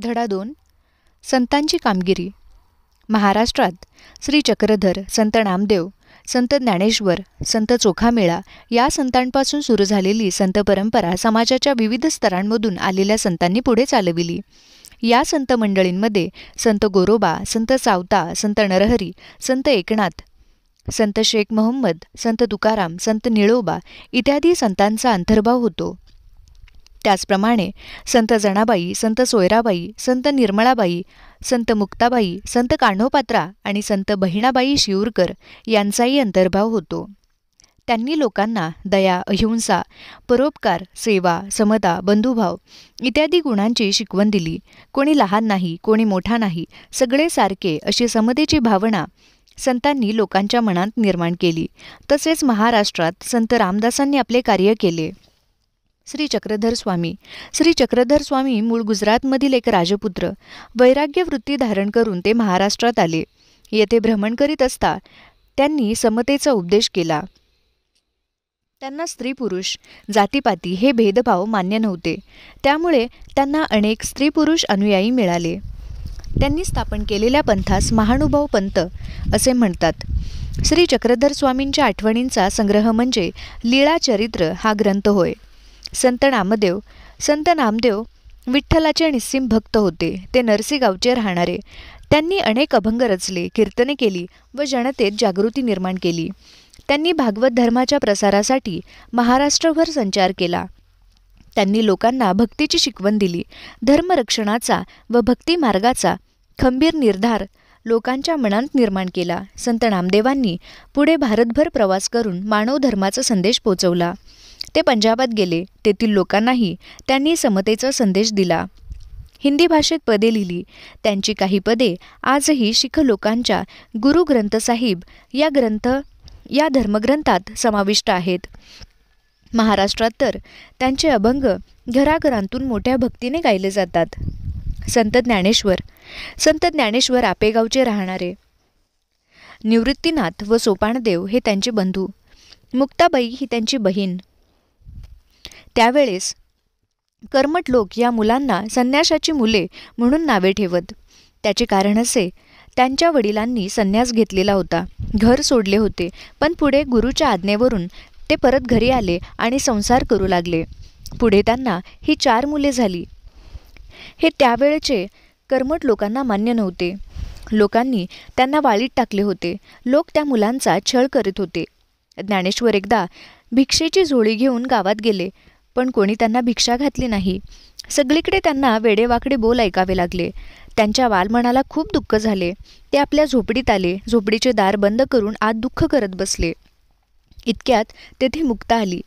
धडा 2. संतांची कामगिरी. महाराष्ट्रात श्री चक्रधर, संत नामदेव, संत ज्ञानेश्वर, संत चोखामेळा या संतांपासून सुरू झालेली संत परंपरा समाजाच्या विविध स्तरांमधून आलेल्या संतांनी पुढे चालविली. या संत मंडळींमध्ये संत गोरोबा, संत सावता, संत नरहरी, संत एकनाथ, संत शेख मोहम्मद, संत तुकाराम, संत निळोबा इत्यादी संतांचा अंतर्भाव होतो. त्याचप्रमाणे संत जनाबाई, संत सोयराबाई, संत निर्मळाबाई, संत मुक्ताबाई, संत कान्होपात्रा आणि संत बहिणाबाई शिऊरकर यांचाही अंतर्भाव होतो. त्यांनी लोकांना दया, अहिंसा, परोपकार, सेवा, समता, बंधुभाव इत्यादी गुणांची शिकवण दिली. कोणी लहान नाही, कोणी मोठा नाही, सगळे सारखे अशी समतेची भावना संतांनी लोकांच्या मनात निर्माण केली. तसेच महाराष्ट्रात संत रामदासांनी आपले कार्य केले. श्री चक्रधर स्वामी मूळ गुजरातमधील एक राजपुत्र. वैराग्य वृत्ती धारण करून ते महाराष्ट्रात आले. येथे भ्रमण करीत असता त्यांनी समतेचा उपदेश केला. त्यांना स्त्री पुरुष, जातीपाती हे भेदभाव मान्य नव्हते. त्यामुळे त्यांना अनेक स्त्री पुरुष अनुयायी मिळाले. त्यांनी स्थापन केलेल्या पंथास महानुभाव पंथ असे म्हणतात. श्री चक्रधर स्वामींच्या आठवणींचा संग्रह म्हणजे लीळा चरित्र हा ग्रंथ होय. संत नामदेव विठ्ठलाचे निस्सीम भक्त होते. ते नरसी गावचे राहणारे. त्यांनी अनेक अभंग रचले, कीर्तने केली व जनतेत जागृती निर्माण केली. त्यांनी भागवत धर्माच्या प्रसारासाठी महाराष्ट्रभर संचार केला. त्यांनी लोकांना भक्तीची शिकवण दिली. धर्मरक्षणाचा व भक्ती मार्गाचा खंबीर निर्धार लोकांच्या मनात निर्माण केला. संत नामदेवांनी पुढे भारतभर प्रवास करून मानव धर्माचा संदेश पोचवला. ते पंजाबात गेले. तेथील लोकांनाही त्यांनी समतेचा संदेश दिला. हिंदी भाषेत पदे लिहिली. त्यांची काही पदे आजही शीख लोकांच्या गुरु ग्रंथ साहिब या धर्मग्रंथात समाविष्ट आहेत. महाराष्ट्रात तर त्यांचे अभंग घराघरांतून मोठ्या भक्तीने गायले जातात. संत ज्ञानेश्वर आपेगावचे राहणारे. निवृत्तीनाथ व सोपानदेव हे त्यांचे बंधू. मुक्ताबाई ही त्यांची बहीण. त्यावेळेस कर्मठ लोक या मुलांना संन्याशाची मुले म्हणून नावे ठेवत. त्याचे कारण असे, त्यांच्या वडिलांनी संन्यास घेतलेला होता, घर सोडले होते, पण पुढे गुरुच्या आज्ञेवरून ते परत घरी आले आणि संसार करू लागले. पुढे त्यांना ही 4 मुले झाली. हे त्यावेळचे कर्मठ लोकांना मान्य नव्हते. लोकांनी त्यांना वाळीत टाकले होते. लोक त्या मुलांचा छळ करीत होते. ज्ञानेश्वर एकदा भिक्षेची झोळी घेऊन गावात गेले, पण कोणी त्यांना भिक्षा घातली नाही. सगळीकडे त्यांना वेडेवाकडे बोल ऐकावे लागले. त्यांच्या बालमनाला खूप दुःख झाले. ते आपल्या झोपडीत आले. झोपडीचे दार बंद करून आत दुःख करत बसले. इतक्यात तेथे मुक्ता आली.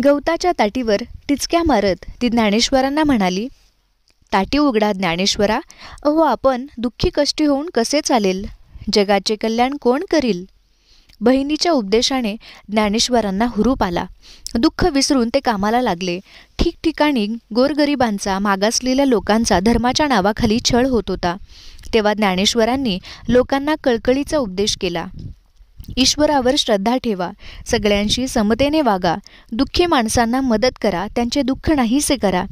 गवताच्या ताटीवर टिचक्या मारत ती ज्ञानेश्वरांना म्हणाली, ताटी उघडा ज्ञानेश्वरा, अहो आपण दुःखी कष्टी होऊन कसे चालेल? जगाचे कल्याण कोण करील? बहिणीच्या उपदेशाने ज्ञानेश्वरांना हुरूप आला. दुःख विसरून ते कामाला लागले. ठिकठिकाणी गोरगरिबांचा, मागासलेल्या लोकांचा धर्माच्या नावाखाली छळ होत होता. तेव्हा ज्ञानेश्वरांनी लोकांना कळकळीचा उपदेश केला. ईश्वरावर श्रद्धा ठेवा, सगळ्यांशी समतेने वागा, दुःखी माणसांना मदत करा, त्यांचे दुःख नाहीसे करा.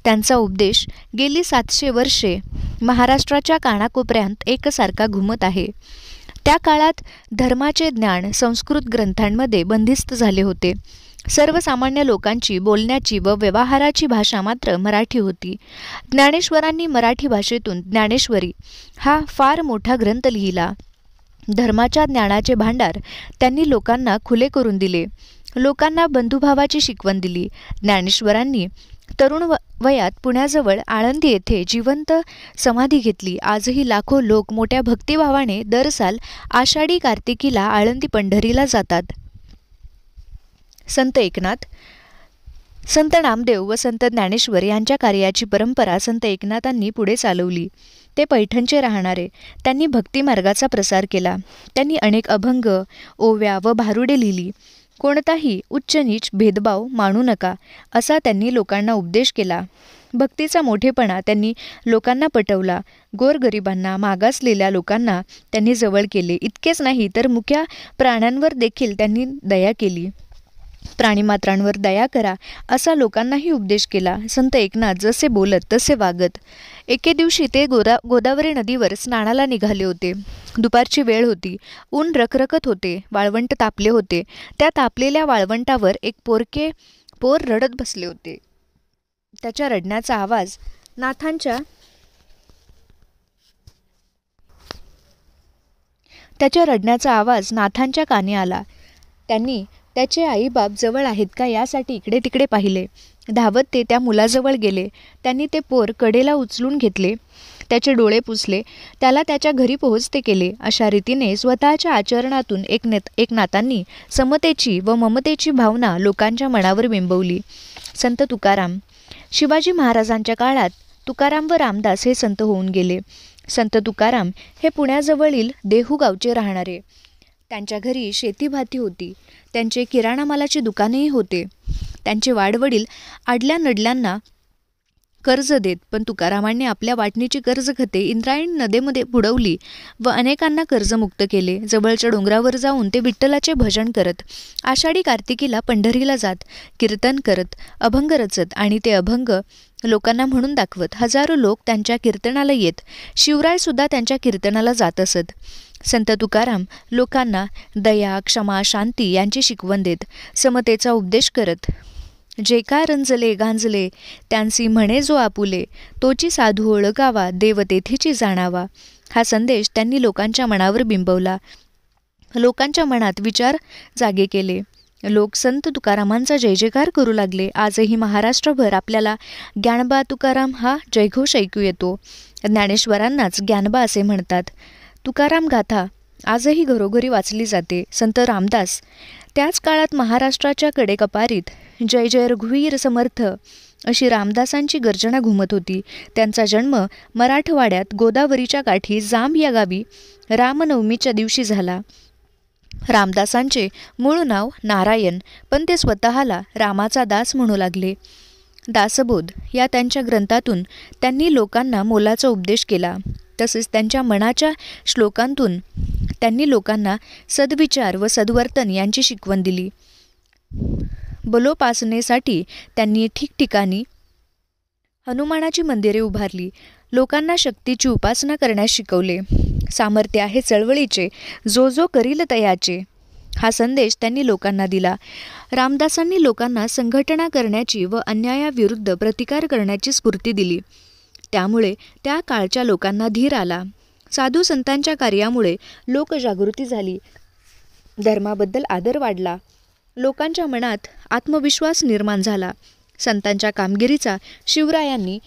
त्यांचा उपदेश गेली 700 वर्षे महाराष्ट्राच्या कानाकोपऱ्यात एकसारखा घुमत आहे. त्या काळात धर्माचे ज्ञान संस्कृत ग्रंथांमध्ये बंदिस्त झाले होते. सर्वसामान्य लोकांची बोलण्याची व व्यवहाराची भाषा मात्र मराठी होती. ज्ञानेश्वरांनी मराठी भाषेतून ज्ञानेश्वरी हा फार मोठा ग्रंथ लिहिला. धर्माच्या ज्ञानाचे भांडार त्यांनी लोकांना खुले करून दिले. लोकांना बंधुभावाची शिकवण दिली. ज्ञानेश्वरांनी तरुण वयात पुण्याजवळ आळंदी येथे जिवंत समाधी घेतली. आजही लाखो लोक मोठ्या भक्तिभावाने दरसाल आषाढी कार्तिकीला आळंदी पंढरीला जातात. संत एकनाथ, संत नामदेव व संत ज्ञानेश्वर यांच्या कार्याची परंपरा संत एकनाथांनी पुढे चालवली. ते पैठणचे राहणारे. त्यांनी भक्ती मार्गाचा प्रसार केला. त्यांनी अनेक अभंग, ओव्या व भारुडे लिहिली. कोणताही उच्च नीच भेदभाव मानू नका असा त्यांनी लोकांना उपदेश केला. भक्तीचा मोठेपणा त्यांनी लोकांना पटवला. गोरगरिबांना, मागासलेल्या लोकांना त्यांनी जवळ केले. इतकेच नाही तर मुक्या प्राण्यांवर देखील त्यांनी दया केली. प्राणीमात्रांवर दया करा असा लोकांनाही उपदेश केला. संत एकनाथ जसे बोलत तसे वागत. एके दिवशी ते गोदावरी नदीवर स्नानाला निघाले होते. दुपारची वेळ होती. ऊन रखरखत होते. वाळवंट तापले होते. त्या तापलेल्या वाळवंटावर एक पोर रडत बसले होते. त्याच्या रडण्याचा आवाज नाथांच्या कानी आला. त्यांनी त्याचे आईबाप जवळ आहेत का यासाठी इकडे तिकडे पाहिले. धावत ते त्या मुलाजवळ गेले. त्यांनी ते पोर कडेला उचलून घेतले. त्याचे डोळे पुसले. त्याला त्याच्या घरी पोहोचते केले. अशा रीतीने स्वतःच्या आचरणातून एकनाथांनी समतेची व ममतेची भावना लोकांच्या मनावर बिंबवली. संत तुकाराम. शिवाजी महाराजांच्या काळात तुकाराम व रामदास हे संत होऊन गेले. संत तुकाराम हे पुण्याजवळील देहू गावचे राहणारे. त्यांच्या घरी शेतीभाती होती. त्यांचे किराणा मालाचे दुकानही होते. त्यांचे वाडवडील आडल्या नडल्यांना कर्ज देत, पण तुकारामांनी आपल्या वाटणीची कर्जखते इंद्रायणी नदीमध्ये बुडवली व अनेकांना कर्जमुक्त केले. जवळच्या डोंगरावर जाऊन ते विठ्ठलाचे भजन करत, आषाढी कार्तिकीला पंढरीला जात, कीर्तन करत, अभंग रचत आणि ते अभंग लोकांना म्हणून दाखवत. हजारो लोक त्यांच्या कीर्तनाला येत. शिवरायसुद्धा त्यांच्या कीर्तनाला जात असत. संत तुकाराम लोकांना दया, क्षमा, शांती यांची शिकवण देत, समतेचा उपदेश करत. जे का रंजले गांजले त्यांसी म्हणे जो आपुले, तोची साधू ओळखावा देव तेथीची जाणावा. हा संदेश त्यांनी लोकांच्या मनावर बिंबवला. लोकांच्या मनात विचार जागे केले. लोक संत तुकारामांचा जय जयकार करू लागले. आजही महाराष्ट्रभर आपल्याला ज्ञानबा तुकाराम हा जयघोष ऐकू येतो. ज्ञानेश्वरांनाच ज्ञानबा असे म्हणतात. तुकाराम गाथा आजही घरोघरी वाचली जाते. संत रामदास. त्याच काळात महाराष्ट्राच्या कडेकपारीत जय जय रघुवीर समर्थ अशी रामदासांची गर्जना घुमत होती. त्यांचा जन्म मराठवाड्यात गोदावरीच्या काठी जांब या गावी रामनवमीच्या दिवशी झाला. रामदासांचे मूळ नाव नारायण, पण ते स्वतःला रामाचा दास म्हणू लागले. दासबोध या त्यांच्या ग्रंथातून त्यांनी लोकांना मोलाचा उपदेश केला. तसेच त्यांच्या मनाच्या श्लोकांतून त्यांनी लोकांना सद्विचार व सद्वर्तन यांची शिकवण दिली. बलोपासनेसाठी त्यांनी ठिकठिकाणी हनुमानाची मंदिरे उभारली. लोकांना शक्तीची उपासना करण्यास शिकवले. सामर्थ्य आहे चळवळीचे, जो जो करील तयाचे हा संदेश त्यांनी लोकांना दिला. रामदासांनी लोकांना संघटना करण्याची व अन्यायाविरुद्ध प्रतिकार करण्याची स्फूर्ती दिली. त्यामुळे त्या काळच्या लोकांना धीर आला. साधू संतांच्या कार्यामुळे लोकजागृती झाली. धर्माबद्दल आदर वाढला. लोकांच्या मनात आत्मविश्वास निर्माण झाला. संतांच्या कामगिरीचा शिवरायांनी